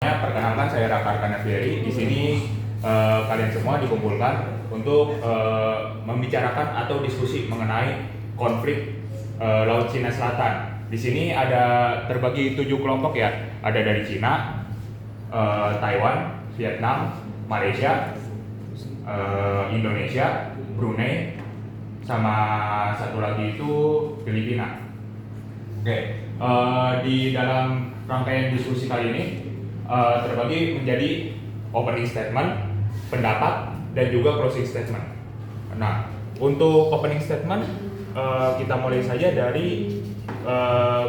semuanya, perkenalkan saya Raka Arkanaveri. Di sini kalian semua dikumpulkan untuk membicarakan atau diskusi mengenai konflik Laut Cina Selatan. Di sini ada terbagi 7 kelompok ya. Ada dari Cina, Taiwan, Vietnam, Malaysia, Indonesia, Brunei, sama satu lagi itu Filipina. Oke, di dalam rangkaian diskusi kali ini terbagi menjadi opening statement, pendapat, dan juga closing statement. Nah, untuk opening statement kita mulai saja dari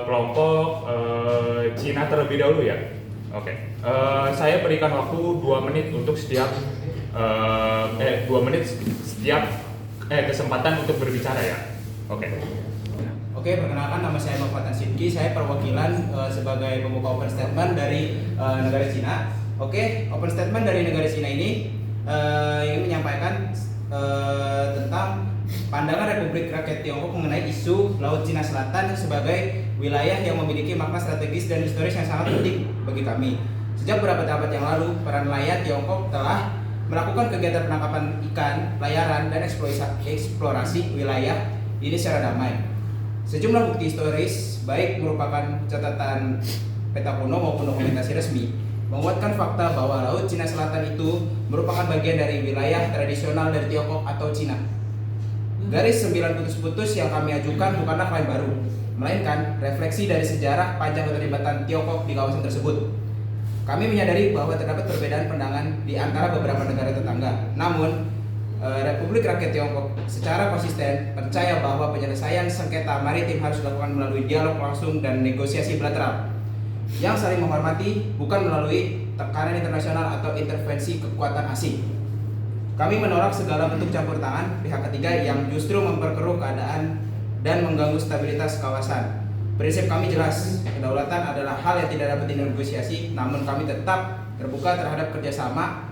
kelompok Cina terlebih dahulu ya. Oke, saya berikan waktu 2 menit untuk setiap 2 menit setiap kesempatan untuk berbicara ya. Oke, perkenalkan nama saya Muhammad Sidki. Saya perwakilan sebagai pembuka open statement dari negara Cina. Oke, open statement dari negara Cina ini ingin menyampaikan tentang pandangan Republik Rakyat Tiongkok mengenai isu Laut Cina Selatan sebagai wilayah yang memiliki makna strategis dan historis yang sangat penting bagi kami. Sejak beberapa abad yang lalu, para nelayan Tiongkok telah melakukan kegiatan penangkapan ikan, pelayaran, dan eksplorasi wilayah ini secara damai. Sejumlah bukti historis, baik merupakan catatan peta kuno maupun dokumentasi resmi, menguatkan fakta bahwa Laut Cina Selatan itu merupakan bagian dari wilayah tradisional dari Tiongkok atau Cina. Garis 9 putus-putus yang kami ajukan bukanlah klaim baru, melainkan refleksi dari sejarah panjang keterlibatan Tiongkok di kawasan tersebut. Kami menyadari bahwa terdapat perbedaan pandangan di antara beberapa negara tetangga. Namun, Republik Rakyat Tiongkok secara konsisten percaya bahwa penyelesaian sengketa maritim harus dilakukan melalui dialog langsung dan negosiasi bilateral yang saling menghormati, bukan melalui tekanan internasional atau intervensi kekuatan asing. Kami menolak segala bentuk campur tangan pihak ketiga yang justru memperkeruh keadaan dan mengganggu stabilitas kawasan. Prinsip kami jelas, kedaulatan adalah hal yang tidak dapat dinegosiasi, namun kami tetap terbuka terhadap kerjasama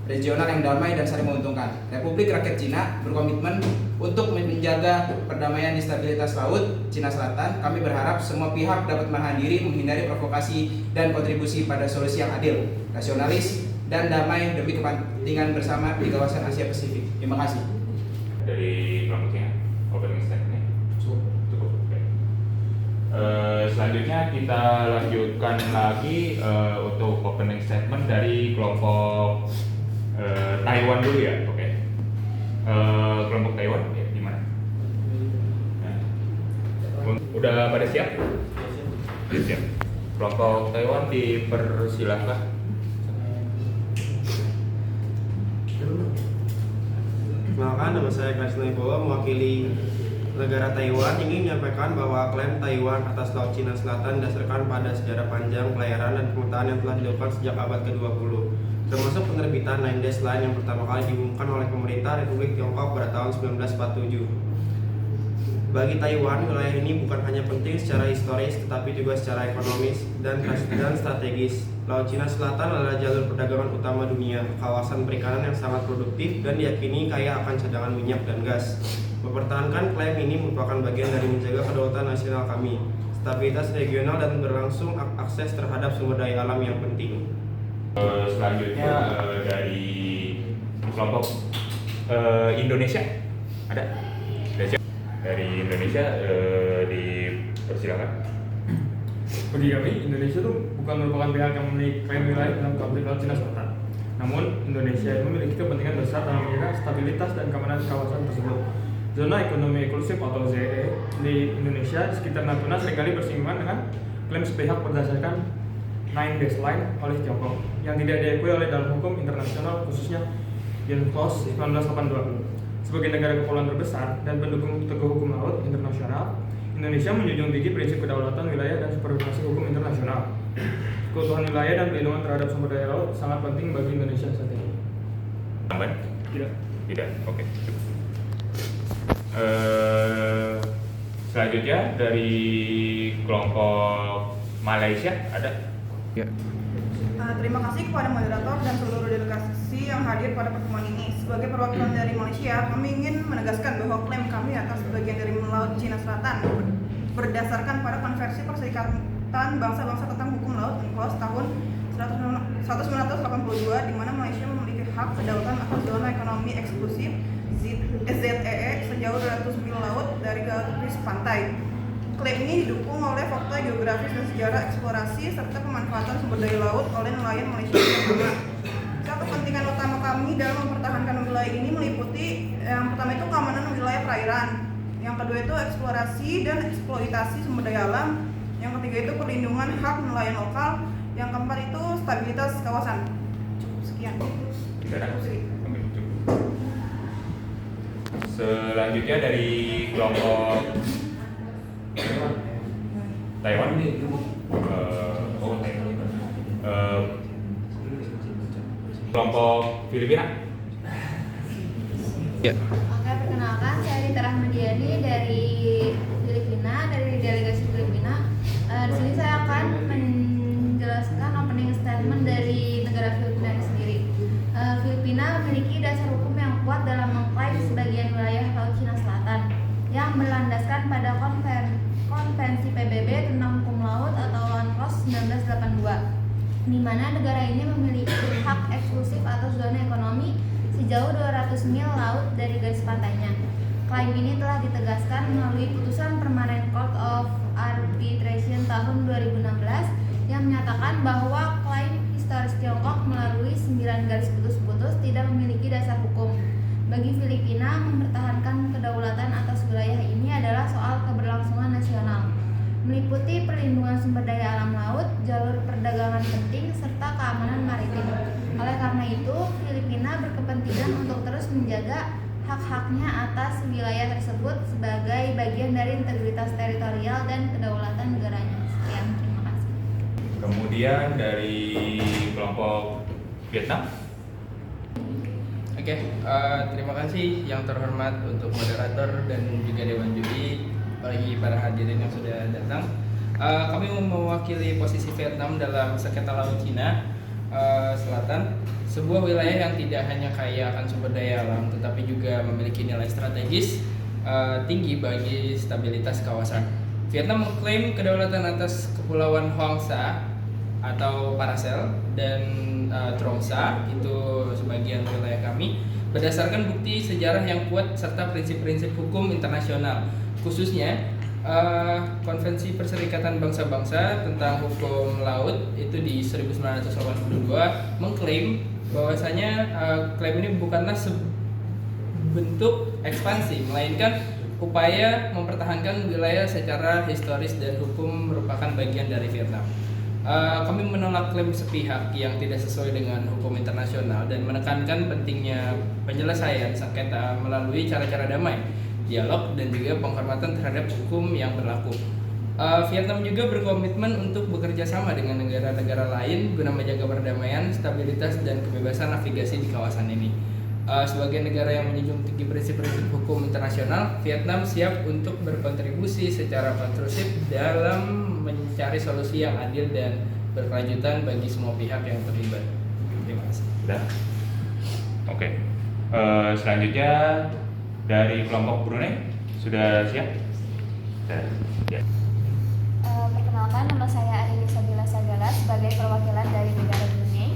regional yang damai dan saling menguntungkan. Republik Rakyat Cina berkomitmen untuk menjaga perdamaian di stabilitas Laut Cina Selatan. Kami berharap semua pihak dapat menahan diri, menghindari provokasi, dan kontribusi pada solusi yang adil, nasionalis, dan damai demi kepentingan bersama di kawasan Asia Pasifik. Terima kasih. Dari kelompok Cina, opening statement. Cukup. Selanjutnya kita lanjutkan lagi untuk opening statement dari kelompok Taiwan dulu ya. Kelompok Taiwan ya, gimana? Udah pada siap? Siap. Kelompok Taiwan dipersilahkan. Perkenalkan, nama saya Karisna Ibowo, mewakili negara Taiwan. Ingin menyampaikan bahwa klaim Taiwan atas Laut Cina Selatan didasarkan pada sejarah panjang pelayaran dan pemetaan yang telah dilakukan sejak abad ke-20, termasuk penerbitan 9 Dash Line yang pertama kali diumumkan oleh pemerintah Republik Tiongkok pada tahun 1947. Bagi Taiwan, wilayah ini bukan hanya penting secara historis, tetapi juga secara ekonomis dan strategis. Laut Cina Selatan adalah jalur perdagangan utama dunia, kawasan perikanan yang sangat produktif dan diyakini kaya akan cadangan minyak dan gas. Mempertahankan klaim ini merupakan bagian dari menjaga kedaulatan nasional kami, stabilitas regional, dan berlangsung akses terhadap sumber daya alam yang penting. Selanjutnya dari kelompok Indonesia ada? Dari Indonesia dipersilakan. Bagi kami, Indonesia itu bukan merupakan pihak yang memiliki klaim wilayah dalam konflik Laut Cina Selatan. Namun, Indonesia memiliki kepentingan besar dalam menjaga stabilitas dan keamanan kawasan tersebut. Zona ekonomi eksklusif atau ZEE di Indonesia di sekitar Natuna seringkali bersinggungan dengan klaim sepihak berdasarkan 9 Dash Line oleh Tiongkok yang tidak diakui oleh dalam hukum internasional, khususnya UNCLOS 1982. Sebagai negara kepulauan terbesar dan pendukung teguh hukum laut internasional, Indonesia menjunjung tinggi prinsip kedaulatan wilayah dan supervisi hukum internasional. Keutuhan wilayah dan perlindungan terhadap sumber daya laut sangat penting bagi Indonesia saat ini. Tambahan? Tidak. Oke. Selanjutnya dari kelompok Malaysia ada? Ya. Terima kasih kepada moderator dan seluruh delegasi yang hadir pada pertemuan ini. Sebagai perwakilan dari Malaysia, kami ingin menegaskan bahwa klaim kami atas bagian dari Laut Cina Selatan berdasarkan pada Konvensi Perserikatan Bangsa-Bangsa tentang Hukum Laut UNCLOS tahun 1982 di mana Malaysia memiliki hak kedaulatan atas zona ekonomi eksklusif ZEE sejauh 200 mil laut dari garis pantai. Klaim ini didukung oleh fakta geografis dan sejarah eksplorasi serta pemanfaatan sumber daya laut oleh nelayan Malaysia yang sama. Satu kepentingan utama kami dalam mempertahankan wilayah ini meliputi yang pertama itu keamanan wilayah perairan, yang kedua itu eksplorasi dan eksploitasi sumber daya alam, yang ketiga itu perlindungan hak nelayan lokal, yang keempat itu stabilitas kawasan. Cukup sekian. Tidak ada. Cukup sedikit. Oke, cukup. Selanjutnya dari kelompok Taiwan. Taiwan. Kelompok Filipina. Ya. Oke, perkenalkan saya Rita Rahmadiani dari Filipina, dari delegasi Filipina. Di sini saya akan menjelaskan opening statement dari negara Filipina ini sendiri. Filipina memiliki dasar hukum yang kuat dalam mengklaim sebagian wilayah Laut Cina Selatan yang berlandaskan pada Konvensi PBB tentang Hukum Laut atau UNCLOS 1982, di mana negara ini memiliki hak eksklusif atas zona ekonomi sejauh 200 mil laut dari garis pantainya. Klaim ini telah ditegaskan melalui putusan Permanent Court of Arbitration tahun 2016 yang menyatakan bahwa klaim historis Tiongkok melalui 9 garis putus-putus tidak memiliki dasar hukum. Bagi Filipina, mempertahankan kedaulatan atas wilayah ini adalah soal keberlangsungan nasional, meliputi perlindungan sumber daya alam laut, jalur perdagangan penting, serta keamanan maritim. Oleh karena itu, Filipina berkepentingan untuk terus menjaga hak-haknya atas wilayah tersebut sebagai bagian dari integritas teritorial dan kedaulatan negaranya. Sekian, terima kasih. Kemudian dari kelompok Vietnam. Oke, terima kasih yang terhormat untuk moderator dan juga Dewan Juri, apalagi para hadirin yang sudah datang. Kami mewakili posisi Vietnam dalam sengketa Laut Cina Selatan, sebuah wilayah yang tidak hanya kaya akan sumber daya alam, tetapi juga memiliki nilai strategis tinggi bagi stabilitas kawasan. Vietnam mengklaim kedaulatan atas Kepulauan Hoang Sa atau Paracel dan Trong Sa, itu sebagian wilayah kami, berdasarkan bukti sejarah yang kuat serta prinsip-prinsip hukum internasional, khususnya Konvensi Perserikatan Bangsa-Bangsa tentang Hukum Laut itu di 1982 mengklaim bahwasanya klaim ini bukanlah bentuk ekspansi, melainkan upaya mempertahankan wilayah secara historis dan hukum merupakan bagian dari Vietnam. Kami menolak klaim sepihak yang tidak sesuai dengan hukum internasional dan menekankan pentingnya penyelesaian sengketa melalui cara-cara damai, dialog, dan juga penghormatan terhadap hukum yang berlaku. Vietnam juga berkomitmen untuk bekerja sama dengan negara-negara lain guna menjaga perdamaian, stabilitas, dan kebebasan navigasi di kawasan ini. Sebagai negara yang menjunjung tinggi prinsip-prinsip hukum internasional, Vietnam siap untuk berkontribusi secara konstruktif dalam mencari solusi yang adil dan berkelanjutan bagi semua pihak yang terlibat. Terima kasih. Sudah. Oke. Selanjutnya dari kelompok Brunei sudah siap? Sudah. Ya. Perkenalkan, nama saya Arini Sabila Sagala sebagai perwakilan dari negara Brunei.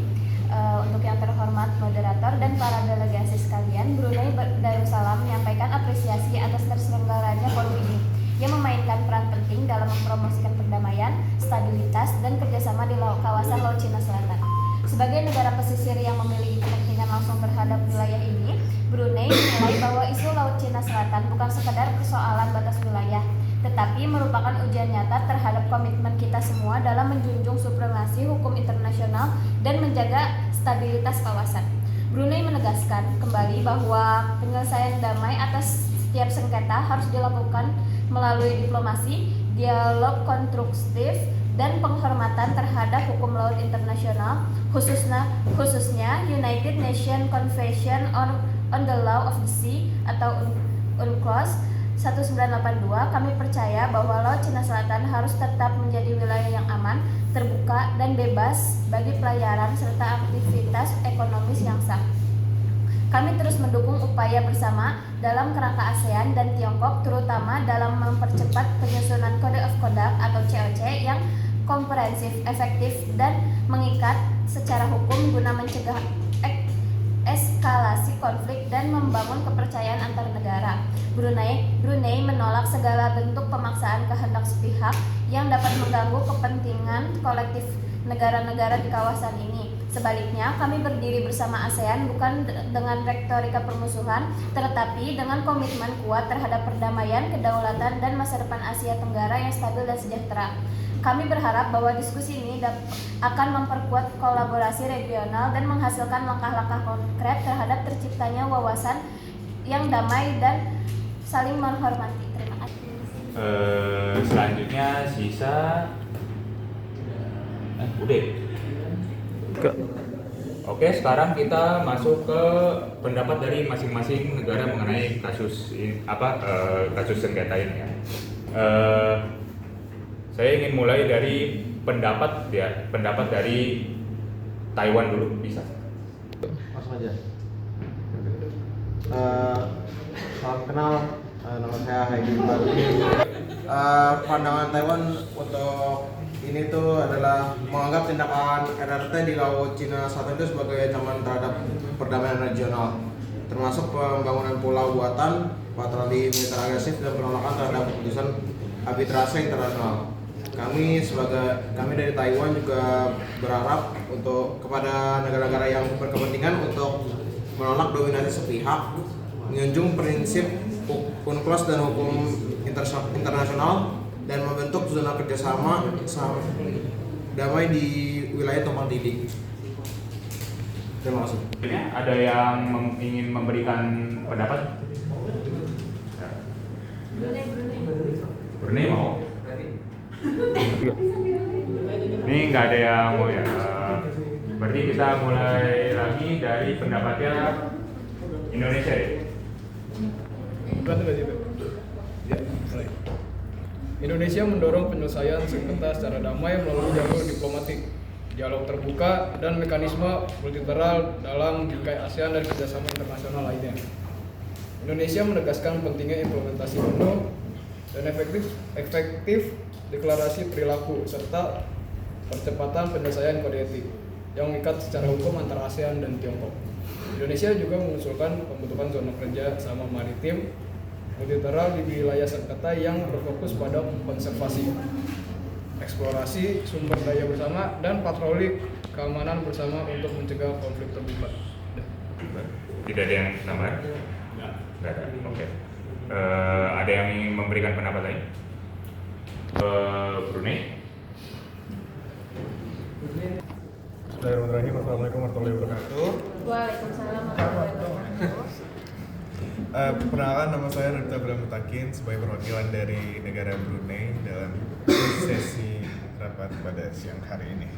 Untuk yang terhormat moderator dan para delegasi sekalian, Brunei Darussalam menyampaikan apresiasi atas terselenggaranya forum ini yang memainkan peran penting dalam mempromosikan perdamaian, stabilitas, dan kerjasama di kawasan Laut Cina Selatan. Sebagai negara pesisir yang memiliki kepentingan langsung terhadap wilayah ini, Brunei menilai bahwa isu Laut Cina Selatan bukan sekadar persoalan batas wilayah, tetapi merupakan ujian nyata terhadap komitmen kita semua dalam menjunjung supremasi hukum internasional dan menjaga stabilitas kawasan. Brunei menegaskan kembali bahwa penyelesaian damai atas setiap sengketa harus dilakukan melalui diplomasi, dialog konstruktif, dan penghormatan terhadap hukum laut internasional, khususnya United Nations Convention on the Law of the Sea atau UNCLOS 1982. Kami percaya bahwa Laut Cina Selatan harus tetap menjadi wilayah yang aman, terbuka, dan bebas bagi pelayaran serta aktivitas ekonomis yang sah. Kami terus mendukung upaya bersama dalam kerangka ASEAN dan Tiongkok, terutama dalam mempercepat penyusunan Code of Conduct atau COC yang komprehensif, efektif, dan mengikat secara hukum guna mencegah eskalasi konflik dan membangun kepercayaan antar negara. Brunei menolak segala bentuk pemaksaan kehendak sepihak yang dapat mengganggu kepentingan kolektif negara-negara di kawasan ini. Sebaliknya, kami berdiri bersama ASEAN bukan dengan retorika permusuhan, tetapi dengan komitmen kuat terhadap perdamaian, kedaulatan, dan masa depan Asia Tenggara yang stabil dan sejahtera. Kami berharap bahwa diskusi ini akan memperkuat kolaborasi regional dan menghasilkan langkah-langkah konkret terhadap terciptanya wawasan yang damai dan saling menghormati. Terima kasih. Selanjutnya sisa udah. Oke, sekarang kita masuk ke pendapat dari masing-masing negara mengenai kasus sengketa ini ya. Saya ingin mulai dari pendapat dari Taiwan dulu, bisa? Langsung aja. Salam kenal, nama saya Heidi Barli. Pandangan Taiwan untuk ini tuh adalah menganggap tindakan RRT di Laut Cina Selatan itu sebagai ancaman terhadap perdamaian regional, termasuk pembangunan pulau buatan, patroli militer agresif, dan penolakan terhadap keputusan arbitrase internasional. Kami dari Taiwan juga berharap kepada negara-negara yang berkepentingan untuk menolak dominasi sepihak, menjunjung prinsip UNCLOS dan hukum internasional, dan membentuk zona kerjasama damai di wilayah Tumpang Tindih. Terima kasih. Ada yang ingin memberikan pendapat? Brunei mau? Ini nggak ada yang mau ya. Berarti kita mulai lagi dari pendapatnya Indonesia ya. Indonesia mendorong penyelesaian sengketa secara damai melalui jalur diplomatik, dialog terbuka, dan mekanisme multilateral dalam bingkai ASEAN dan kerjasama internasional lainnya. Indonesia menegaskan pentingnya implementasi penuh dan efektif deklarasi perilaku serta percepatan penyelesaian kode etik yang mengikat secara hukum antara ASEAN dan Tiongkok. Indonesia juga mengusulkan pembentukan zona kerja sama maritim multilateral di wilayah sengketa yang berfokus pada konservasi, eksplorasi sumber daya bersama, dan patroli keamanan bersama untuk mencegah konflik terbuka. Tidak ada yang tambahan? Nggak ada. Oke. Ada yang ingin memberikan pendapat lain? Brunei? Bismillahirrahmanirrahim. Assalamualaikum warahmatullahi wabarakatuh. Waalaikumsalam warahmatullahi wabarakatuh. Perkenalkan, nama saya Nurita Bramutakin sebagai perwakilan dari negara Brunei dalam sesi rapat pada siang hari ini.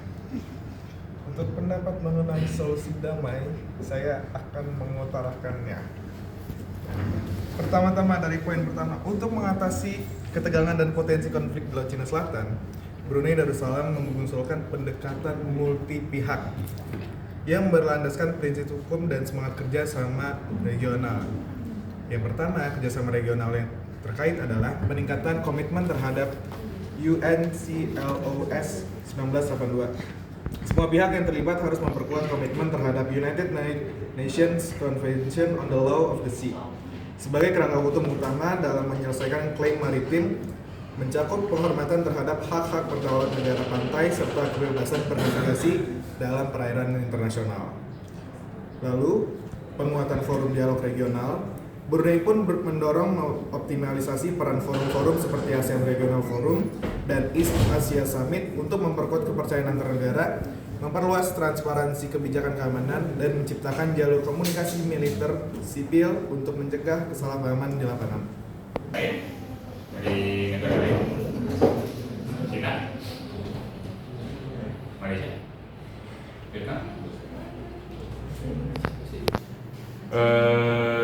Untuk pendapat mengenai solusi damai, saya akan mengutarakannya. Pertama-tama dari poin pertama, untuk mengatasi ketegangan dan potensi konflik di Laut Cina Selatan, Brunei Darussalam mengusulkan pendekatan multi pihak yang berlandaskan prinsip hukum dan semangat kerja sama regional. Yang pertama, kerjasama regional yang terkait adalah peningkatan komitmen terhadap UNCLOS 1982. Semua pihak yang terlibat harus memperkuat komitmen terhadap United Nations Convention on the Law of the Sea sebagai kerangka hukum utama dalam menyelesaikan klaim maritim, mencakup penghormatan terhadap hak-hak berdaulat negara pantai serta kebebasan bernavigasi dalam perairan internasional. Lalu, penguatan forum dialog regional. Brunei pun mendorong optimalisasi peran forum-forum seperti ASEAN Regional Forum dan East Asia Summit untuk memperkuat kepercayaan antar negara, memperluas transparansi kebijakan keamanan, dan menciptakan jalur komunikasi militer sipil untuk mencegah kesalahpahaman di lapangan. Dari negara lain? Cina? Malaysia? Vietnam?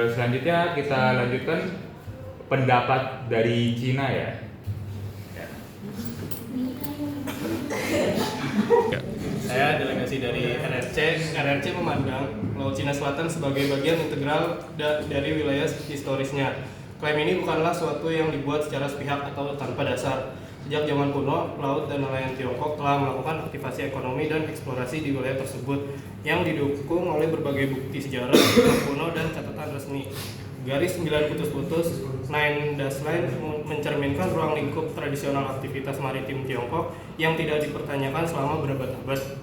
Selanjutnya kita lanjutkan pendapat dari Cina ya. Saya delegasi dari RRC. RRC memandang Laut Cina Selatan sebagai bagian integral dari wilayah historisnya. Klaim ini bukanlah suatu yang dibuat secara sepihak atau tanpa dasar. Sejak zaman kuno, pelaut dan nelayan Tiongkok telah melakukan aktivasi ekonomi dan eksplorasi di wilayah tersebut yang didukung oleh berbagai bukti sejarah, kuno, dan catatan resmi. Garis 9 putus-putus Nine Dash Line mencerminkan ruang lingkup tradisional aktivitas maritim Tiongkok yang tidak dipertanyakan selama berabad-abad.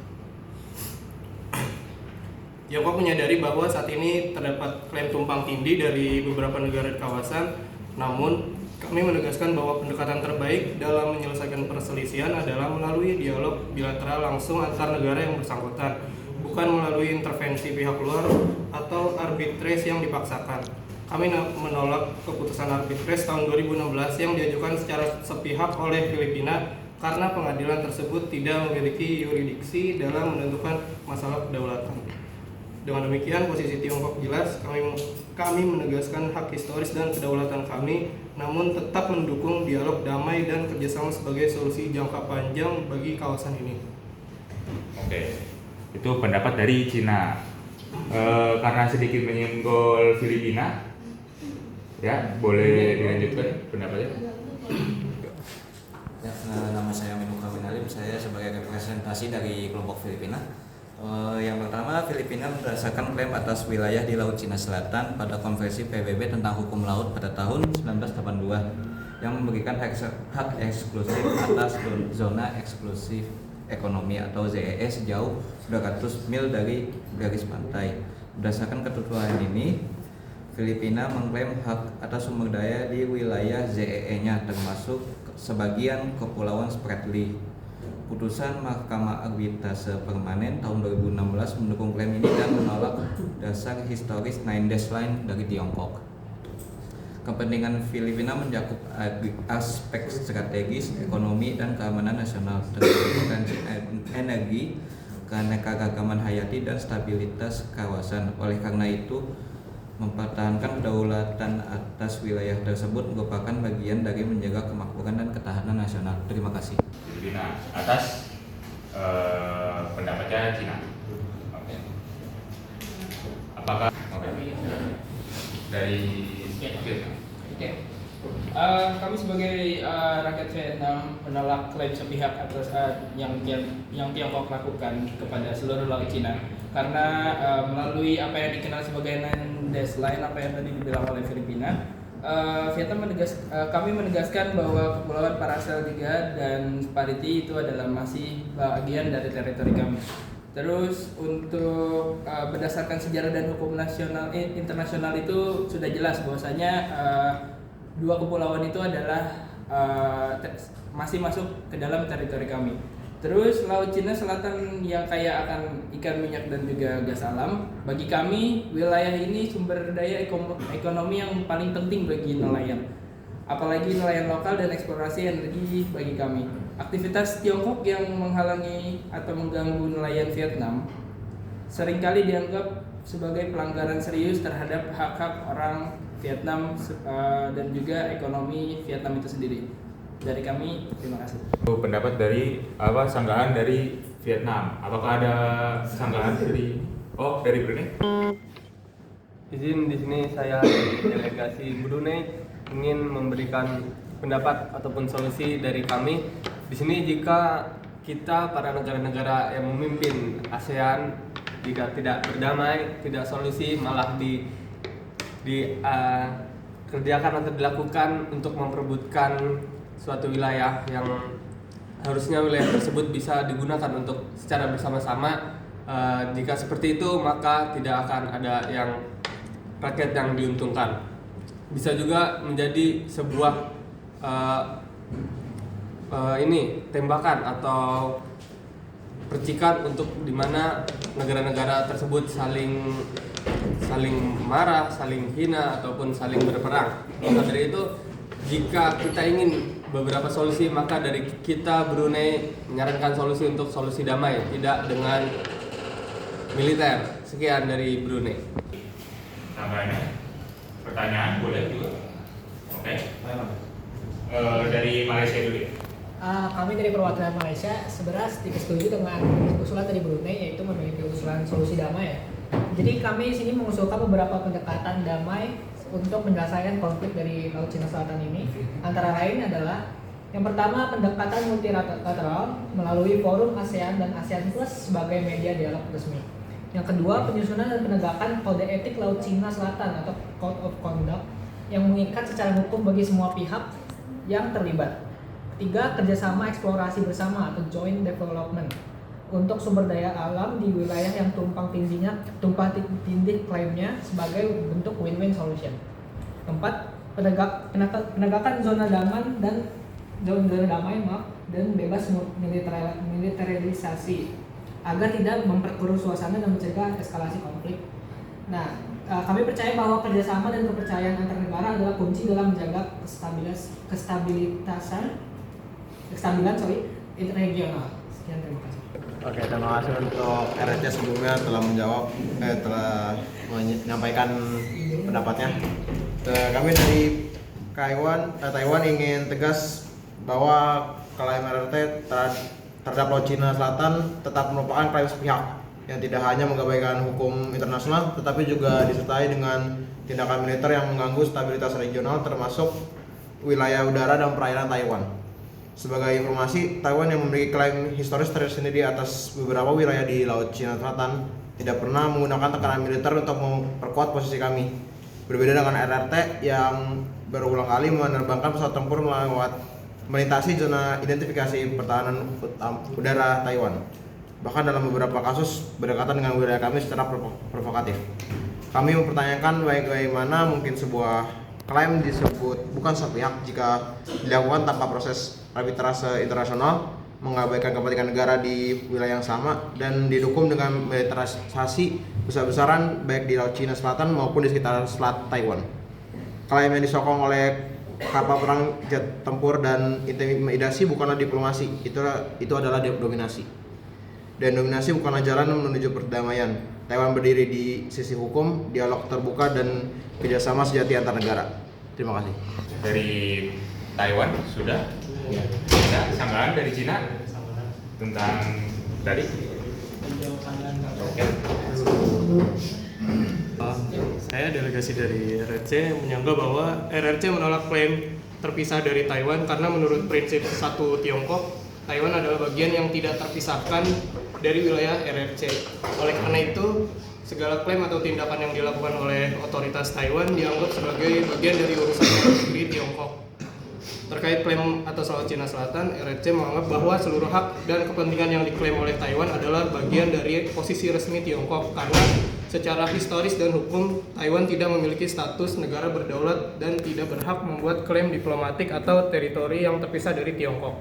Tiongkok menyadari bahwa saat ini terdapat klaim tumpang tindih dari beberapa negara di kawasan, namun kami menegaskan bahwa pendekatan terbaik dalam menyelesaikan perselisihan adalah melalui dialog bilateral langsung antar negara yang bersangkutan, bukan melalui intervensi pihak luar atau arbitrase yang dipaksakan. Kami menolak keputusan arbitrase tahun 2016 yang diajukan secara sepihak oleh Filipina karena pengadilan tersebut tidak memiliki yurisdiksi dalam menentukan masalah kedaulatan. Dengan demikian, posisi Tiongkok jelas, kami menegaskan hak historis dan kedaulatan kami, namun tetap mendukung dialog damai dan kerjasama sebagai solusi jangka panjang bagi kawasan ini. Oke, itu pendapat dari Cina. Karena sedikit menyenggol Filipina, ya boleh dilanjutkan pendapatnya. Ya, nama saya Menuka Minalim, saya sebagai representasi dari kelompok Filipina. Yang pertama, Filipina berdasarkan klaim atas wilayah di Laut Cina Selatan pada Konvensi PBB tentang Hukum Laut pada tahun 1982 yang memberikan hak eksklusif atas zona eksklusif ekonomi atau ZEE sejauh 200 mil dari garis pantai. Berdasarkan ketentuan ini, Filipina mengklaim hak atas sumber daya di wilayah ZEE-nya termasuk sebagian kepulauan Spratly. Putusan Mahkamah Arbitrase Permanen tahun 2016 mendukung klaim ini dan menolak dasar historis Nine Dash Line dari Tiongkok. Kepentingan Filipina mencakup aspek strategis, ekonomi, dan keamanan nasional, termasuk potensi energi, keanekaragaman hayati, dan stabilitas kawasan. Oleh karena itu, mempertahankan kedaulatan atas wilayah tersebut merupakan bagian dari menjaga kemakmuran dan ketahanan nasional. Terima kasih. Filipina atas pendapatnya Cina. Oke. Apakah dari Vietnam? Oke. Kami sebagai rakyat Vietnam menolak klaim sepihak atas yang Tiongkok lakukan kepada seluruh Laut Cina karena melalui apa yang dikenal sebagai Nine Dash Line, apa yang tadi dibilang oleh Filipina, kami menegaskan bahwa Kepulauan Paracel 3 dan Pariti itu adalah masih bagian dari teritori kami. Terus untuk berdasarkan sejarah dan hukum internasional itu sudah jelas bahwasanya dua kepulauan itu adalah masih masuk ke dalam teritori kami. Terus Laut Cina Selatan yang kaya akan ikan minyak dan juga gas alam, bagi kami wilayah ini sumber daya ekonomi yang paling penting bagi nelayan. Apalagi nelayan lokal dan eksplorasi energi bagi kami. Aktivitas Tiongkok yang menghalangi atau mengganggu nelayan Vietnam seringkali dianggap sebagai pelanggaran serius terhadap hak-hak orang Vietnam dan juga ekonomi Vietnam itu sendiri. Dari kami, terima kasih. Pendapat dari sanggahan dari Vietnam. Apakah ada sanggahan dari Brunei? Izin di sini saya delegasi Brunei ingin memberikan pendapat ataupun solusi dari kami. Di sini jika kita para negara-negara yang memimpin ASEAN jika tidak berdamai, tidak solusi, malah kerjakan atau dilakukan untuk memperebutkan suatu wilayah yang harusnya wilayah tersebut bisa digunakan untuk secara bersama-sama. Jika seperti itu maka tidak akan ada yang rakyat yang diuntungkan. Bisa juga menjadi sebuah tembakan atau percikan untuk dimana negara-negara tersebut saling marah, saling hina ataupun saling berperang. Maka dari itu jika kita ingin beberapa solusi, maka dari kita Brunei menyarankan solusi untuk solusi damai, tidak dengan militer. Sekian dari Brunei. Tambahnya, pertanyaan boleh juga. Oke. Dari Malaysia dulu. Kami dari perwakilan Malaysia sebenarnya sedikit setuju dengan usulan dari Brunei, yaitu memiliki usulan solusi damai ya. Jadi kami di sini mengusulkan beberapa pendekatan damai untuk menyelesaikan konflik dari Laut Cina Selatan ini. Antara lain adalah Yang pertama, pendekatan multilateral melalui forum ASEAN dan ASEAN Plus sebagai media dialog resmi. Yang kedua, penyusunan dan penegakan kode etik Laut Cina Selatan atau Code of Conduct yang mengikat secara hukum bagi semua pihak yang terlibat. Ketiga, kerjasama eksplorasi bersama atau joint development untuk sumber daya alam di wilayah yang tumpang tindih klaimnya sebagai bentuk win-win solution. Keempat, penegakan zona damai dan bebas militerisasi agar tidak memperkeruh suasana dan mencegah eskalasi konflik. Nah, kami percaya bahwa kerjasama dan kepercayaan antar negara adalah kunci dalam menjaga kestabilan regional. Sekian, terima kasih. Oke, terima kasih untuk RRC sebelumnya telah menyampaikan pendapatnya. Kami dari Taiwan ingin tegas bahwa klaim RRT terhadap Laut Cina Selatan tetap merupakan klaim sepihak yang tidak hanya mengabaikan hukum internasional tetapi juga disertai dengan tindakan militer yang mengganggu stabilitas regional termasuk wilayah udara dan perairan Taiwan. Sebagai informasi, Taiwan yang memiliki klaim historis tersendiri atas beberapa wilayah di Laut Cina Selatan tidak pernah menggunakan tekanan militer untuk memperkuat posisi kami. Berbeda dengan RRT yang berulang kali menerbangkan pesawat tempur melintasi zona identifikasi pertahanan udara Taiwan. Bahkan dalam beberapa kasus berdekatan dengan wilayah kami secara provokatif. Kami mempertanyakan bagaimana mungkin sebuah klaim disebut bukan sepihak jika dilakukan tanpa proses arbitrase internasional, mengabaikan kepentingan negara di wilayah yang sama, dan didukung dengan militerisasi besar-besaran baik di Laut Cina Selatan maupun di sekitar Selat Taiwan. Klaim yang disokong oleh kapal perang, jet tempur, dan intimidasi bukanlah diplomasi, itu adalah dominasi. Dan dominasi bukanlah jalan menuju perdamaian. Taiwan berdiri di sisi hukum, dialog terbuka, dan kerjasama sejati antar negara. Terima kasih. Dari Taiwan sudah. Ada sanggahan dari Cina tentang tadi. Saya delegasi dari RRC menyanggah bahwa RRC menolak klaim terpisah dari Taiwan karena menurut prinsip satu Tiongkok, Taiwan adalah bagian yang tidak terpisahkan dari wilayah RRC. Oleh karena itu, segala klaim atau tindakan yang dilakukan oleh otoritas Taiwan dianggap sebagai bagian dari urusan negeri Tiongkok. Terkait klaim atas Laut Cina Selatan, RRC menganggap bahwa seluruh hak dan kepentingan yang diklaim oleh Taiwan adalah bagian dari posisi resmi Tiongkok karena secara historis dan hukum, Taiwan tidak memiliki status negara berdaulat dan tidak berhak membuat klaim diplomatik atau teritori yang terpisah dari Tiongkok.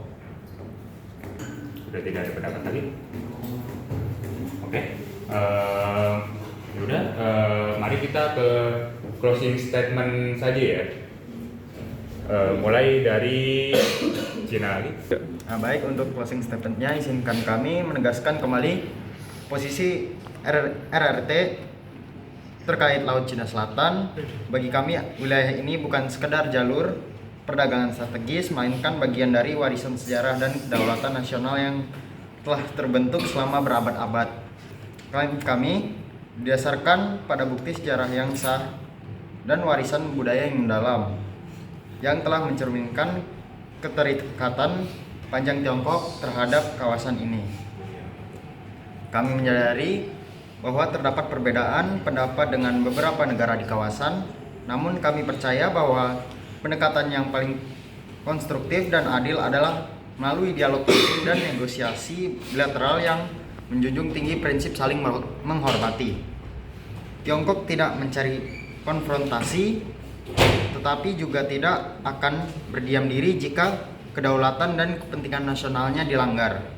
Sudah tidak ada pendapat lagi? Oke. Yaudah, mari kita ke closing statement saja ya. Mulai dari Cina lagi. Nah, baik, untuk closing statementnya izinkan kami menegaskan kembali posisi RRT terkait Laut Cina Selatan. Bagi kami, wilayah ini bukan sekedar jalur perdagangan strategis, melainkan bagian dari warisan sejarah dan kedaulatan nasional yang telah terbentuk selama berabad-abad. Klaim kami didasarkan pada bukti sejarah yang sah dan warisan budaya yang mendalam, yang telah mencerminkan keterikatan panjang Tiongkok terhadap kawasan ini. Kami menyadari bahwa terdapat perbedaan pendapat dengan beberapa negara di kawasan, namun kami percaya bahwa pendekatan yang paling konstruktif dan adil adalah melalui dialog dan negosiasi bilateral yang menjunjung tinggi prinsip saling menghormati. Tiongkok tidak mencari konfrontasi, tetapi juga tidak akan berdiam diri jika kedaulatan dan kepentingan nasionalnya dilanggar.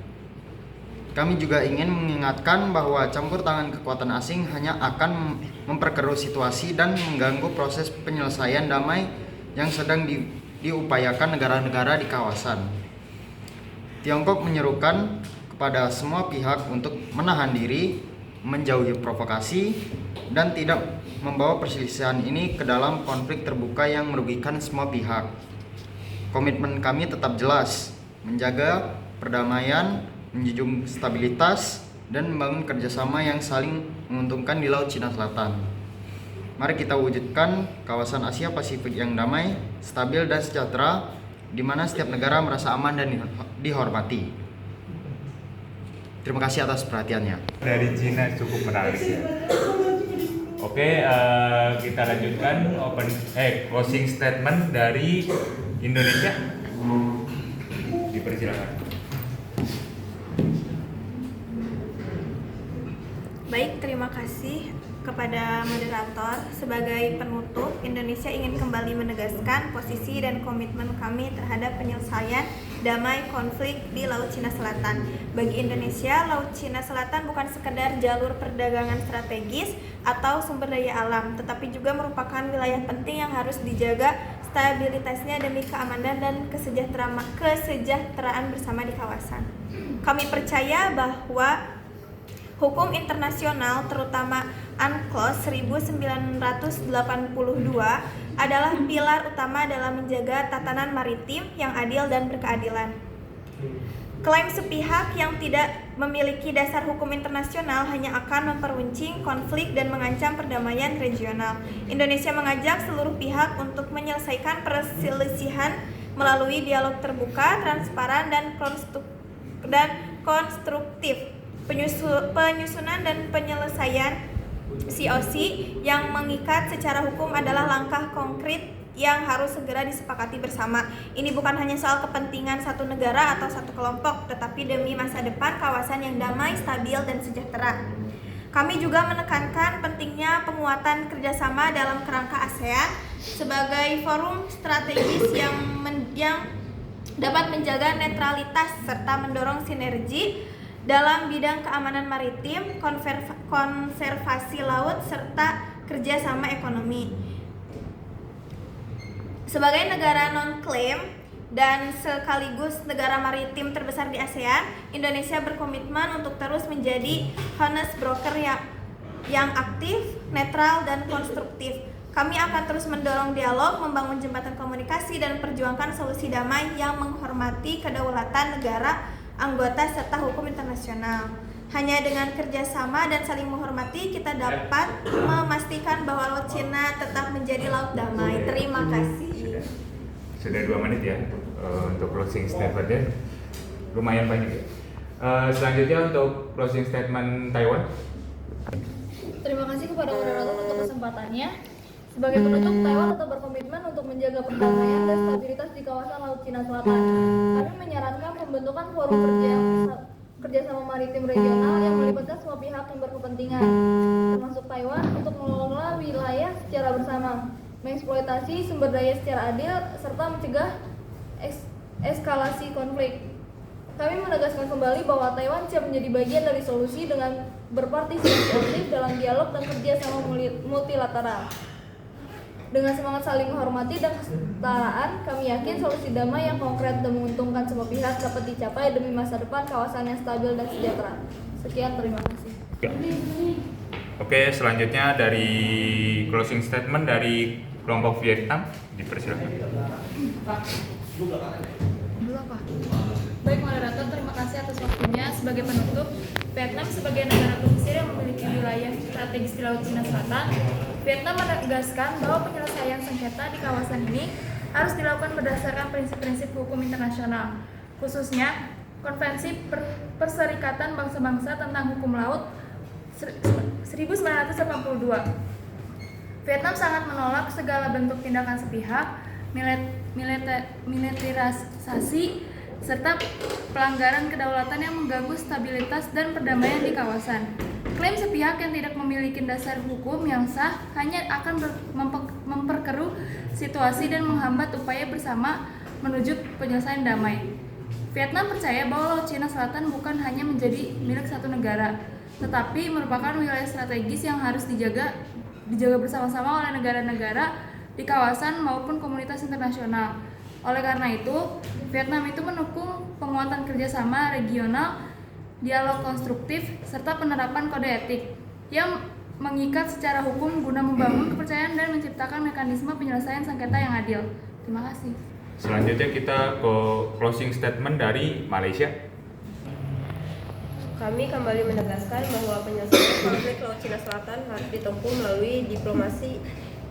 Kami juga ingin mengingatkan bahwa campur tangan kekuatan asing hanya akan memperkeruh situasi dan mengganggu proses penyelesaian damai yang sedang diupayakan negara-negara di kawasan. Tiongkok menyerukan kepada semua pihak untuk menahan diri, menjauhi provokasi, dan tidak membawa perselisihan ini ke dalam konflik terbuka yang merugikan semua pihak. Komitmen kami tetap jelas, menjaga perdamaian, menjunjung stabilitas, dan membangun kerjasama yang saling menguntungkan di Laut Cina Selatan. Mari kita wujudkan kawasan Asia Pasifik yang damai, stabil, dan sejahtera di mana setiap negara merasa aman dan dihormati. Terima kasih atas perhatiannya. Dari Cina cukup menarik ya. Oke, kita lanjutkan closing statement dari Indonesia. Dipersilakan. Baik, terima kasih kepada moderator. Sebagai penutup, Indonesia ingin kembali menegaskan posisi dan komitmen kami terhadap penyelesaian damai konflik di Laut Cina Selatan. Bagi Indonesia, Laut Cina Selatan bukan sekedar jalur perdagangan strategis atau sumber daya alam, tetapi juga merupakan wilayah penting yang harus dijaga stabilitasnya demi keamanan dan kesejahteraan bersama di kawasan. Kami percaya bahwa hukum internasional, terutama UNCLOS 1982, adalah pilar utama dalam menjaga tatanan maritim yang adil dan berkeadilan. Klaim sepihak yang tidak memiliki dasar hukum internasional hanya akan memperuncing konflik dan mengancam perdamaian regional. Indonesia mengajak seluruh pihak untuk menyelesaikan perselisihan melalui dialog terbuka, transparan, dan konstruktif. Penyusunan dan penyelesaian COC yang mengikat secara hukum adalah langkah konkret yang harus segera disepakati bersama. Ini bukan hanya soal kepentingan satu negara atau satu kelompok, tetapi demi masa depan kawasan yang damai, stabil, dan sejahtera. Kami juga menekankan pentingnya penguatan kerjasama dalam kerangka ASEAN sebagai forum strategis yang dapat menjaga netralitas serta mendorong sinergi dalam bidang keamanan maritim, konservasi laut, serta kerjasama ekonomi. Sebagai negara non-klaim dan sekaligus negara maritim terbesar di ASEAN, Indonesia berkomitmen untuk terus menjadi honest broker yang aktif, netral, dan konstruktif. Kami akan terus mendorong dialog, membangun jembatan komunikasi, dan perjuangkan solusi damai yang menghormati kedaulatan negara anggota serta hukum internasional. Hanya dengan kerjasama dan saling menghormati, kita dapat memastikan bahwa Laut Cina tetap menjadi laut damai. Terima kasih. Sudah 2 menit ya untuk closing statementnya, lumayan banyak ya. Selanjutnya untuk closing statement Taiwan. Terima kasih kepada moderator untuk kesempatannya. Sebagai penutup, Taiwan tetap berkomitmen untuk menjaga perdamaian dan stabilitas di kawasan Laut Cina Selatan. Kami menyarankan pembentukan forum kerjasama maritim regional yang melibatkan semua pihak yang berkepentingan, termasuk Taiwan, untuk mengelola wilayah secara bersama, mengeksploitasi sumber daya secara adil, serta mencegah eskalasi konflik. Kami menegaskan kembali bahwa Taiwan siap menjadi bagian dari solusi dengan berpartisipasi aktif dalam dialog dan kerjasama multilateral. Dengan semangat saling menghormati dan kesetaraan, kami yakin solusi damai yang konkret dan menguntungkan semua pihak dapat dicapai demi masa depan kawasan yang stabil dan sejahtera. Sekian, terima kasih. Oke, selanjutnya dari closing statement dari kelompok Vietnam, dipersilakan. Baik moderator, terima kasih atas waktunya. Sebagai penutup, Vietnam sebagai negara pesisir yang memiliki wilayah strategis di Laut Cina Selatan, Vietnam menegaskan bahwa penyelesaian sengketa di kawasan ini harus dilakukan berdasarkan prinsip-prinsip hukum internasional, khususnya Konvensi Perserikatan Bangsa-Bangsa tentang Hukum Laut 1982. Vietnam sangat menolak segala bentuk tindakan sepihak, militerisasi, serta pelanggaran kedaulatan yang mengganggu stabilitas dan perdamaian di kawasan. Klaim sepihak yang tidak memiliki dasar hukum yang sah hanya akan memperkeruh situasi dan menghambat upaya bersama menuju penyelesaian damai. Vietnam percaya bahwa Laut Cina Selatan bukan hanya menjadi milik satu negara, tetapi merupakan wilayah strategis yang harus dijaga bersama-sama oleh negara-negara di kawasan maupun komunitas internasional. Oleh karena itu, Vietnam itu mendukung penguatan kerjasama regional, dialog konstruktif, serta penerapan kode etik yang mengikat secara hukum guna membangun kepercayaan dan menciptakan mekanisme penyelesaian sengketa yang adil. Terima kasih. Selanjutnya kita ke closing statement dari Malaysia. Kami kembali menegaskan bahwa penyelesaian konflik Laut Cina Selatan harus ditempuh melalui diplomasi,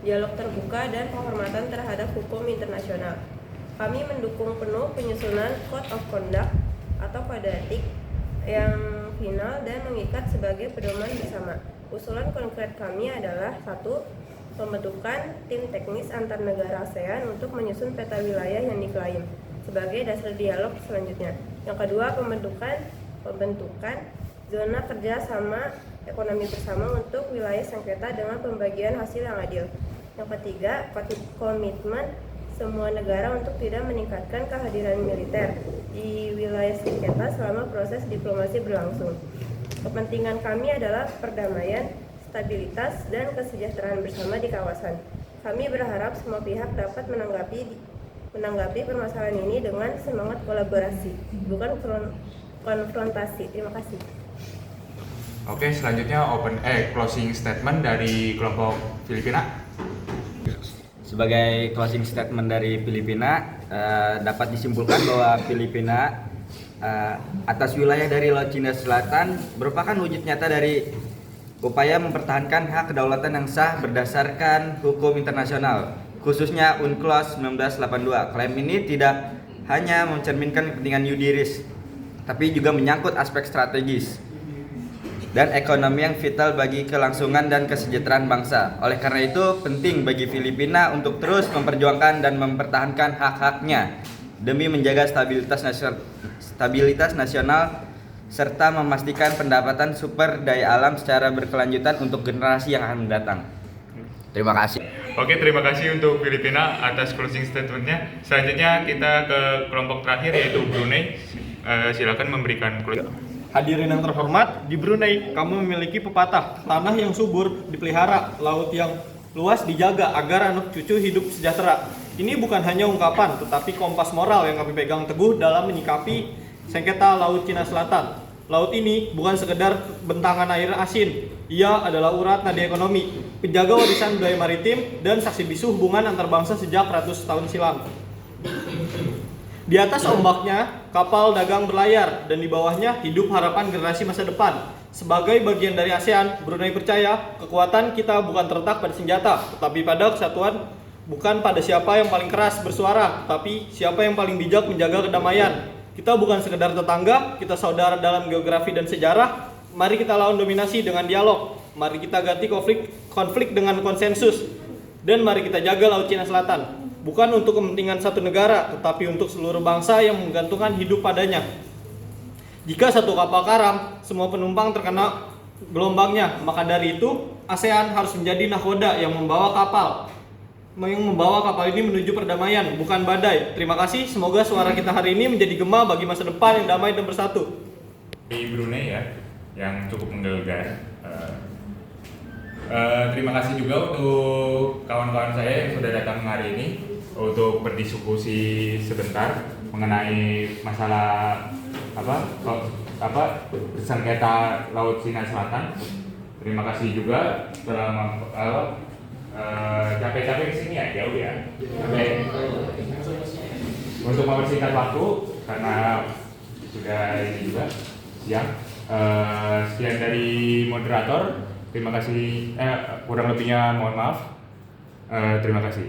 dialog terbuka, dan penghormatan terhadap hukum internasional. Kami mendukung penuh penyusunan Code of Conduct atau kode etik yang final dan mengikat sebagai pedoman bersama. Usulan konkret kami adalah 1. Pembentukan tim teknis antar negara ASEAN untuk menyusun peta wilayah yang diklaim sebagai dasar dialog selanjutnya. Yang kedua, pembentukan zona kerja sama ekonomi bersama untuk wilayah sengketa dengan pembagian hasil yang adil. Yang ketiga, komitmen semua negara untuk tidak meningkatkan kehadiran militer di wilayah sengketa selama proses diplomasi berlangsung. Kepentingan kami adalah perdamaian, stabilitas, dan kesejahteraan bersama di kawasan. Kami berharap semua pihak dapat menanggapi permasalahan ini dengan semangat kolaborasi, bukan konfrontasi. Terima kasih. Oke, selanjutnya closing statement dari kelompok Filipina. Sebagai closing statement dari Filipina, dapat disimpulkan bahwa Filipina atas wilayah dari Laut Cina Selatan merupakan wujud nyata dari upaya mempertahankan hak kedaulatan yang sah berdasarkan hukum internasional, khususnya UNCLOS 1982. Klaim ini tidak hanya mencerminkan kepentingan yudiris, tapi juga menyangkut aspek strategis dan ekonomi yang vital bagi kelangsungan dan kesejahteraan bangsa. Oleh karena itu, penting bagi Filipina untuk terus memperjuangkan dan mempertahankan hak-haknya demi menjaga stabilitas nasional serta memastikan pendapatan sumber daya alam secara berkelanjutan untuk generasi yang akan mendatang. Terima kasih. Oke, terima kasih untuk Filipina atas closing statementnya. Selanjutnya kita ke kelompok terakhir yaitu Brunei. Silakan memberikan closing. Hadirin yang terhormat, di Brunei kamu memiliki pepatah, tanah yang subur dipelihara, laut yang luas dijaga agar anak cucu hidup sejahtera. Ini bukan hanya ungkapan, tetapi kompas moral yang kami pegang teguh dalam menyikapi sengketa Laut Cina Selatan. Laut ini bukan sekedar bentangan air asin, ia adalah urat nadi ekonomi, penjaga warisan budaya maritim, dan saksi bisu hubungan antar bangsa sejak ratus tahun silam. Di atas ombaknya, kapal dagang berlayar, dan di bawahnya hidup harapan generasi masa depan. Sebagai bagian dari ASEAN, Brunei percaya kekuatan kita bukan terletak pada senjata, tetapi pada kesatuan, bukan pada siapa yang paling keras bersuara, tapi siapa yang paling bijak menjaga kedamaian. Kita bukan sekedar tetangga, kita saudara dalam geografi dan sejarah. Mari kita lawan dominasi dengan dialog. Mari kita ganti konflik dengan konsensus. Dan mari kita jaga Laut Cina Selatan. Bukan untuk kepentingan satu negara, tetapi untuk seluruh bangsa yang menggantungkan hidup padanya. Jika satu kapal karam, semua penumpang terkena gelombangnya, maka dari itu ASEAN harus menjadi nahkoda yang membawa kapal ini menuju perdamaian, bukan badai. Terima kasih, semoga suara kita hari ini menjadi gema bagi masa depan yang damai dan bersatu. Di Brunei ya, yang cukup menggelegar. Terima kasih juga untuk kawan-kawan saya yang sudah datang hari ini untuk berdiskusi sebentar mengenai masalah sengketa Laut Cina Selatan. Terima kasih juga telah capek-capek kesini ya, jauh ya. Untuk mempersingkat waktu karena sudah ini juga siang. Sekian dari moderator. Terima kasih. Kurang lebihnya mohon maaf. Terima kasih.